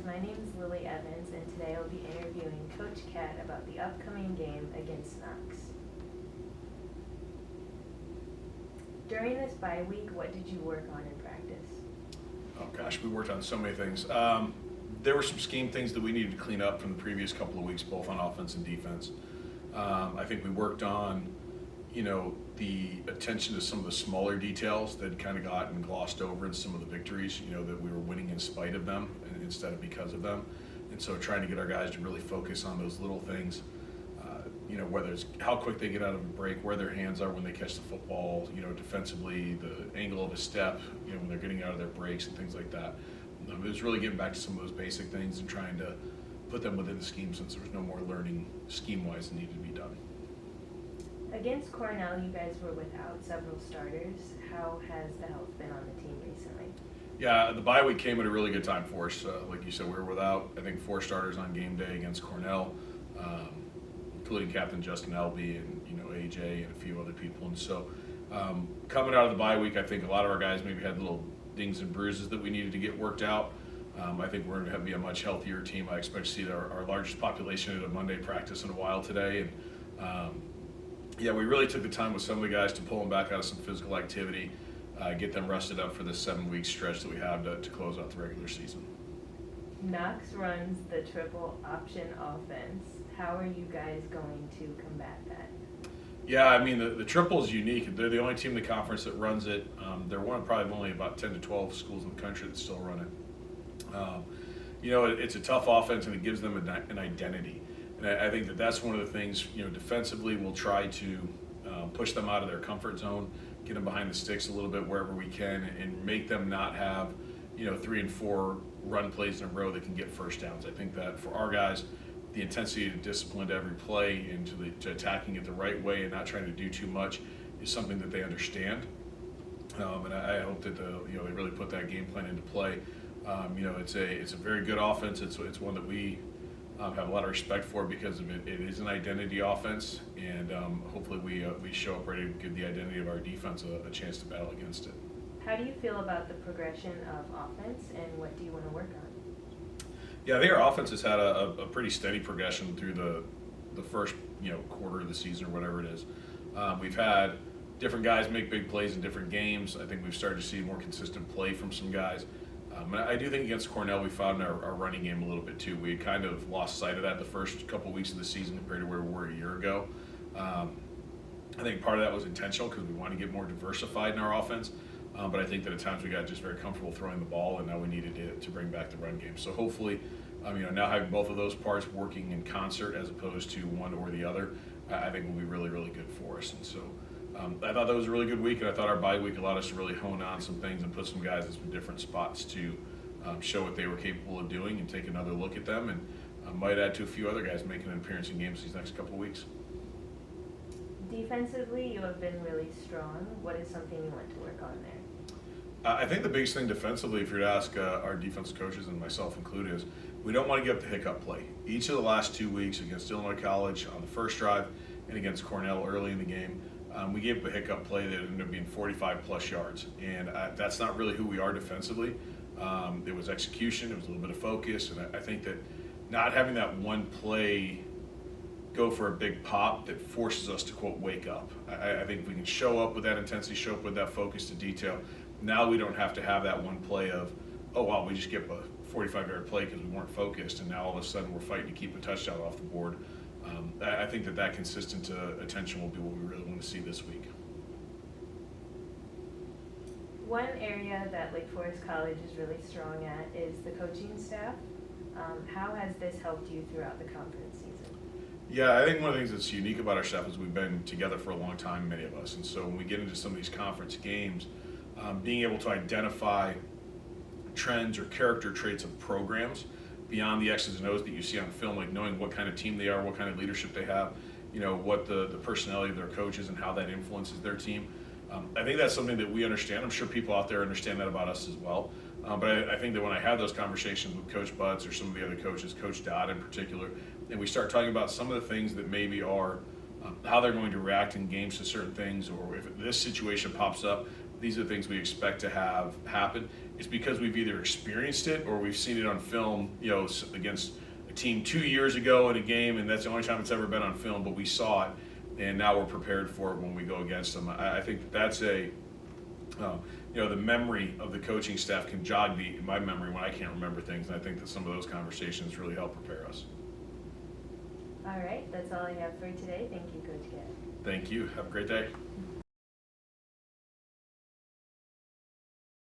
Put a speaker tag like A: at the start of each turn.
A: My name is Lily Evans, and today I'll be interviewing Coach Cat about the upcoming game against Knox. During this bye week, what did you work on in practice?
B: Oh gosh, we worked on so many things. There were some scheme things that we needed to clean up from the previous couple of weeks, both on offense and defense. I think we worked on, the attention to some of the smaller details that kind of gotten glossed over in some of the victories, that we were winning in spite of them instead of because of them. And so trying to get our guys to really focus on those little things, whether it's how quick they get out of a break, where their hands are when they catch the football, defensively, the angle of a step, when they're getting out of their breaks and things like that. It was really getting back to some of those basic things and trying to put them within the scheme since there was no more learning scheme-wise that needed to be done.
A: Against Cornell, you guys were without several starters. How has the health been on the team recently?
B: Yeah, the bye week came at a really good time for us. Like you said, we were without, I think, 4 starters on game day against Cornell, including Captain Justin Elby and, AJ and a few other people. And so coming out of the bye week, I think a lot of our guys maybe had little dings and bruises that we needed to get worked out. I think we're going to be a much healthier team. I expect to see our largest population at a Monday practice in a while today. And we really took the time with some of the guys to pull them back out of some physical activity, get them rested up for this 7-week stretch that we have to close out the regular season.
A: Knox runs the triple option offense. How are you guys going to combat that?
B: Yeah, I mean, the triple is unique. They're the only team in the conference that runs it. They're one of probably only about 10 to 12 schools in the country that still run it. It's a tough offense, and it gives them an identity. And I think that's one of the things, defensively we'll try to push them out of their comfort zone, get them behind the sticks a little bit wherever we can, and make them not have, 3 and 4 run plays in a row that can get first downs. I think that for our guys, the intensity and discipline to every play and to attacking it the right way and not trying to do too much is something that they understand. And I hope that they really put that game plan into play. It's a very good offense. It's one that we have a lot of respect for because of it. It is an identity offense, and hopefully we show up ready to give the identity of our defense a chance to battle against it.
A: How do you feel about the progression of offense, and what do you want to work on?
B: Yeah, I think our offense has had a pretty steady progression through the first quarter of the season or whatever it is. We've had different guys make big plays in different games. I think we've started to see more consistent play from some guys. And I do think against Cornell we found our running game a little bit too. We had kind of lost sight of that the first couple weeks of the season compared to where we were a year ago. I think part of that was intentional because we wanted to get more diversified in our offense. But I think that at times we got just very comfortable throwing the ball, and now we needed to bring back the run game. So hopefully, now having both of those parts working in concert as opposed to one or the other, I think will be really, really good for us. And so I thought that was a really good week, and I thought our bye week allowed us to really hone on some things and put some guys in some different spots to show what they were capable of doing and take another look at them, and might add to a few other guys making an appearance in games these next couple of weeks.
A: Defensively, you have been really strong. What is something you want to work on there?
B: I think the biggest thing defensively, if you're to ask our defensive coaches and myself included, is we don't want to give up the hiccup play. Each of the last 2 weeks against Illinois College on the first drive and against Cornell early in the game, we gave up a hiccup play that ended up being 45-plus yards. And that's not really who we are defensively. It was execution. It was a little bit of focus. And I think that not having that one play go for a big pop that forces us to, quote, wake up. I think if we can show up with that intensity, show up with that focus to detail, now we don't have to have that one play of, oh, wow, we just get a 45-yard play because we weren't focused, and now all of a sudden we're fighting to keep a touchdown off the board. I think that consistent attention will be what we really want to see this week.
A: One area that Lake Forest College is really strong at is the coaching staff. How has this helped you throughout the conference season?
B: Yeah, I think one of the things that's unique about our staff is we've been together for a long time, many of us, and so when we get into some of these conference games, being able to identify trends or character traits of programs beyond the X's and O's that you see on film, like knowing what kind of team they are, what kind of leadership they have, what the personality of their coaches and how that influences their team. I think that's something that we understand. I'm sure people out there understand that about us as well. But I think that when I have those conversations with Coach Butts or some of the other coaches, Coach Dodd in particular, and we start talking about some of the things that maybe are how they're going to react in games to certain things, or if this situation pops up, these are the things we expect to have happen. it's because we've either experienced it or we've seen it on film, against a team 2 years ago in a game, and that's the only time it's ever been on film, but we saw it, and now we're prepared for it when we go against them. I think that's the memory of the coaching staff can jog my memory when I can't remember things, and I think that some of those conversations really help prepare us.
A: All right, that's all I have for today. Thank you, Coach Gadd.
B: Thank you. Have a great day.